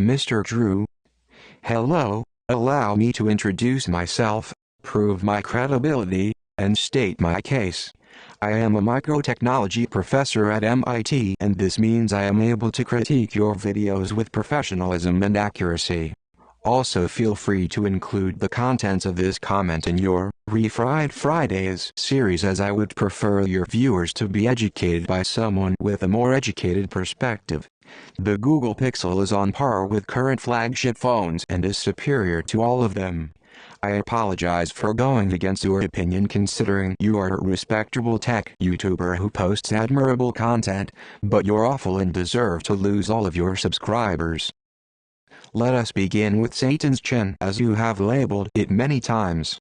Mr. Drew. Hello, allow me to introduce myself, prove my credibility, and state my case. I am a microtechnology professor at MIT, and this means I am able to critique your videos with professionalism and accuracy. Also feel free to include the contents of this comment in your Refried Fridays series, as I would prefer your viewers to be educated by someone with a more educated perspective. The Google Pixel is on par with current flagship phones and is superior to all of them. I apologize for going against your opinion, considering you are a respectable tech YouTuber who posts admirable content, but you're awful and deserve to lose all of your subscribers. Let us begin with Satan's chin, as you have labeled it many times.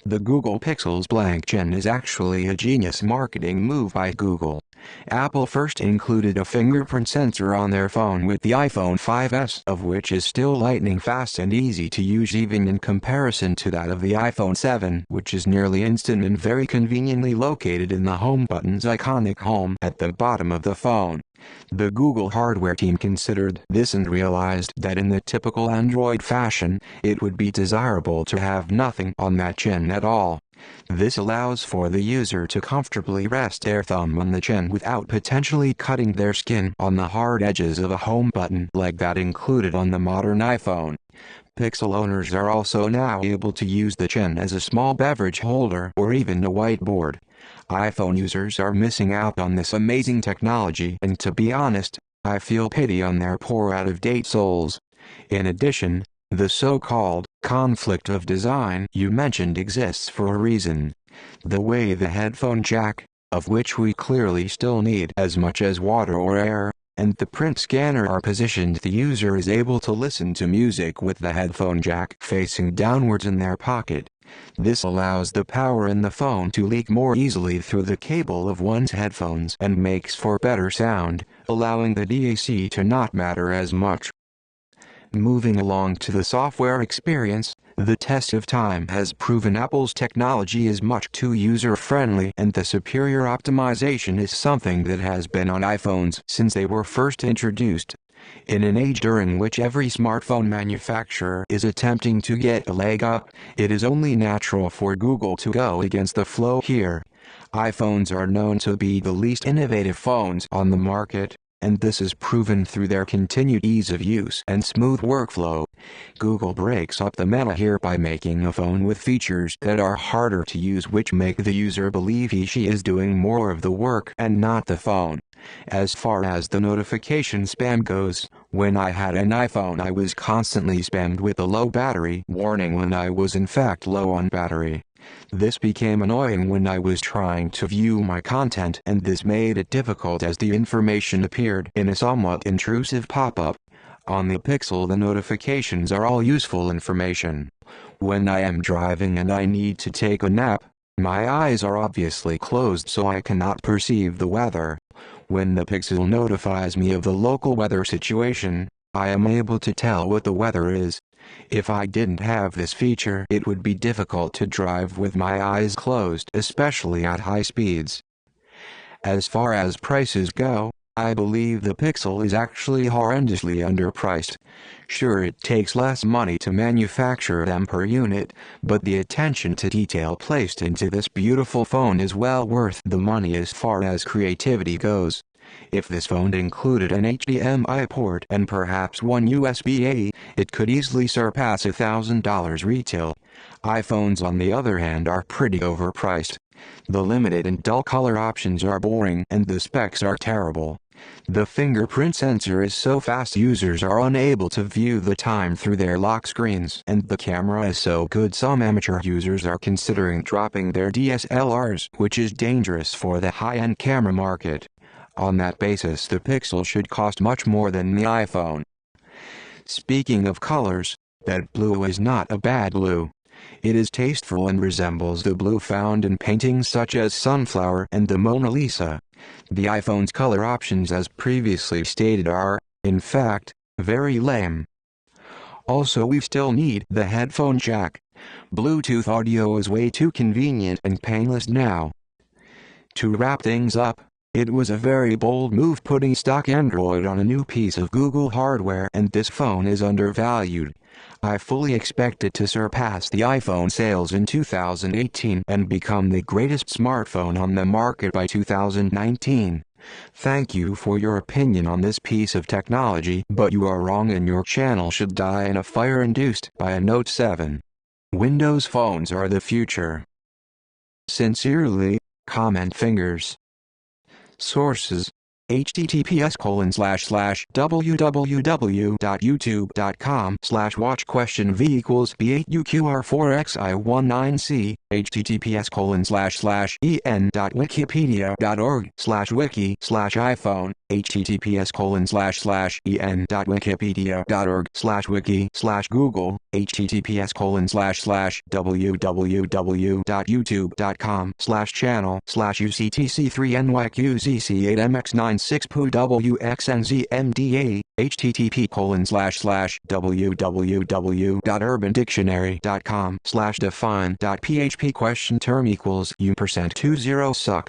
The Google Pixel's blank chin is actually a genius marketing move by Google. Apple first included a fingerprint sensor on their phone with the iPhone 5S, of which is still lightning fast and easy to use even in comparison to that of the iPhone 7, which is nearly instant and very conveniently located in the home button's iconic home at the bottom of the phone. The Google hardware team considered this and realized that in the typical Android fashion, it would be desirable to have nothing on that chin at all. This allows for the user to comfortably rest their thumb on the chin without potentially cutting their skin on the hard edges of a home button like that included on the modern iPhone. Pixel owners are also now able to use the chin as a small beverage holder or even a whiteboard. iPhone users are missing out on this amazing technology, and to be honest, I feel pity on their poor out-of-date souls. In addition, the so-called conflict of design you mentioned exists for a reason. The way the headphone jack, of which we clearly still need as much as water or air, and the print scanner are positioned, the user is able to listen to music with the headphone jack facing downwards in their pocket. This allows the power in the phone to leak more easily through the cable of one's headphones and makes for better sound, allowing the DAC to not matter as much. Moving along to the software experience, the test of time has proven Apple's technology is much too user-friendly, and the superior optimization is something that has been on iPhones since they were first introduced. In an age during which every smartphone manufacturer is attempting to get a leg up, it is only natural for Google to go against the flow here. iPhones are known to be the least innovative phones on the market, and this is proven through their continued ease of use and smooth workflow. Google breaks up the meta here by making a phone with features that are harder to use, which make the user believe she is doing more of the work and not the phone. As far as the notification spam goes, when I had an iPhone I was constantly spammed with a low battery warning when I was in fact low on battery. This became annoying when I was trying to view my content, and this made it difficult as the information appeared in a somewhat intrusive pop-up. On the Pixel, the notifications are all useful information. When I am driving and I need to take a nap, my eyes are obviously closed so I cannot perceive the weather. When the Pixel notifies me of the local weather situation, I am able to tell what the weather is. If I didn't have this feature, it would be difficult to drive with my eyes closed, especially at high speeds. As far as prices go, I believe the Pixel is actually horrendously underpriced. Sure, it takes less money to manufacture them per unit, but the attention to detail placed into this beautiful phone is well worth the money as far as creativity goes. If this phone included an HDMI port and perhaps one USB-A, it could easily surpass $1,000 retail. iPhones, on the other hand, are pretty overpriced. The limited and dull color options are boring, and the specs are terrible. The fingerprint sensor is so fast users are unable to view the time through their lock screens, and the camera is so good some amateur users are considering dropping their DSLRs, which is dangerous for the high-end camera market. On that basis, the Pixel should cost much more than the iPhone. Speaking of colors, that blue is not a bad blue. It is tasteful and resembles the blue found in paintings such as Sunflower and the Mona Lisa. The iPhone's color options, as previously stated, are, in fact, very lame. Also, we still need the headphone jack. Bluetooth audio is way too convenient and painless now. To wrap things up, It was a very bold move putting stock Android on a new piece of Google hardware, and this phone is undervalued. I fully expect it to surpass the iPhone sales in 2018 and become the greatest smartphone on the market by 2019. Thank you for your opinion on this piece of technology, but you are wrong and your channel should die in a fire induced by a Note 7. Windows phones are the future. Sincerely, Comment Fingers. Sources: https://www.youtube.com/watch?v=b8uqr4xi19c https://en.wikipedia.org/wiki/iphone https://en.wikipedia.org/wiki/google https://www.youtube.com/channel/uctc3nyqzc8mx96pu http://www.urbandictionary.com/define.php question term equals %20 suck